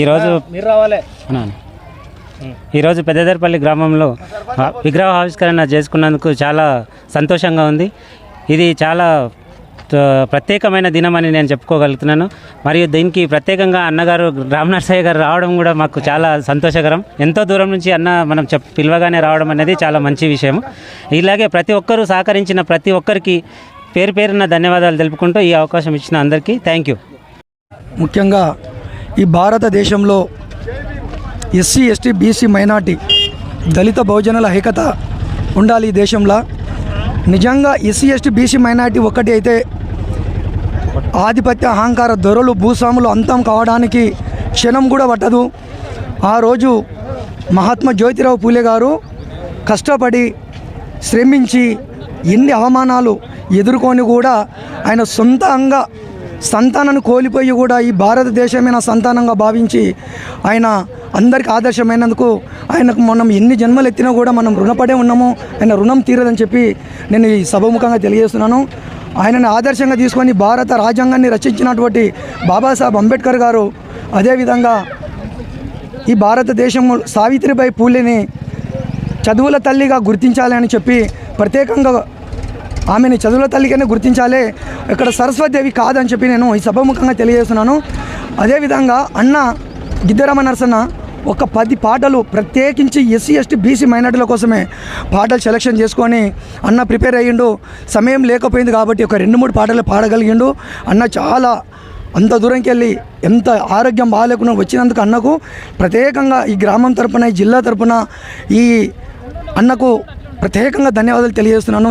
ఈరోజు ఈరోజు పెద్దదర్పల్లి గ్రామంలో విగ్రహ ఆవిష్కరణ చేసుకున్నందుకు చాలా సంతోషంగా ఉంది. ఇది చాలా ప్రత్యేకమైన దినమని నేను చెప్పుకోగలుగుతున్నాను. మరియు దీనికి ప్రత్యేకంగా అన్నగారు రామనరసయ్య గారు రావడం కూడా మాకు చాలా సంతోషకరం. ఎంతో దూరం నుంచి అన్న మనం పిలవగానే రావడం అనేది చాలా మంచి విషయం. ఇలాగే ప్రతి ఒక్కరూ సహకరించిన ప్రతి ఒక్కరికి పేరు పేరున ధన్యవాదాలు తెలుపుకుంటూ ఈ అవకాశం ఇచ్చిన అందరికీ థ్యాంక్ యూ. ముఖ్యంగా ఈ భారతదేశంలో ఎస్సీ ఎస్టీ బీసీ మైనార్టీ దళిత బహుజనుల ఐక్యత ఉండాలి. ఈ దేశంలో నిజంగా ఎస్సీ ఎస్టీ బీసీ మైనార్టీ ఒక్కటి అయితే ఆధిపత్య అహంకార దొరలు భూస్వాములు అంతం కావడానికి క్షణం కూడా పట్టదు. ఆ రోజు మహాత్మా జ్యోతిరావు పూలే గారు కష్టపడి శ్రమించి ఎన్ని అవమానాలు ఎదుర్కొని కూడా ఆయన సొంతంగా సంతానాన్ని కోల్పోయి కూడా ఈ భారతదేశమే నా సంతానంగా భావించి ఆయన అందరికీ ఆదర్శమైనందుకు ఆయనకు మనం ఎన్ని జన్మలు ఎత్తినా కూడా మనం రుణపడే ఉన్నాము. ఆయన రుణం తీరదని చెప్పి నేను ఈ సభముఖంగా తెలియజేస్తున్నాను. ఆయనను ఆదర్శంగా తీసుకొని భారత రాజ్యాంగాన్ని రచించినటువంటి బాబాసాహెబ్ అంబేద్కర్ గారు అదేవిధంగా ఈ భారతదేశం సావిత్రిబాయి పూలేని చదువుల తల్లిగా గుర్తించాలి అని చెప్పి ప్రత్యేకంగా ఆమెని చదువుల తల్లిగానే గుర్తించాలి, ఇక్కడ సరస్వతిదేవి కాదని చెప్పి నేను ఈ సభముఖంగా తెలియజేస్తున్నాను. అదేవిధంగా అన్న గిద్దరామ నరసన్న ఒక 10 పాటలు ప్రత్యేకించి ఎస్సీ ఎస్టీ బీసీ మైనార్టీల కోసమే పాటలు సెలెక్షన్ చేసుకొని అన్న ప్రిపేర్ అయ్యిండు. సమయం లేకపోయింది కాబట్టి ఒక 2-3 పాటలు పాడగలిగిండు. అన్న చాలా అంత దూరంకి వెళ్ళి ఎంత ఆరోగ్యం బాగాలేకుండా వచ్చినందుకు అన్నకు ప్రత్యేకంగా ఈ గ్రామం తరపున ఈ జిల్లా తరపున ఈ అన్నకు ప్రత్యేకంగా ధన్యవాదాలు తెలియజేస్తున్నాను.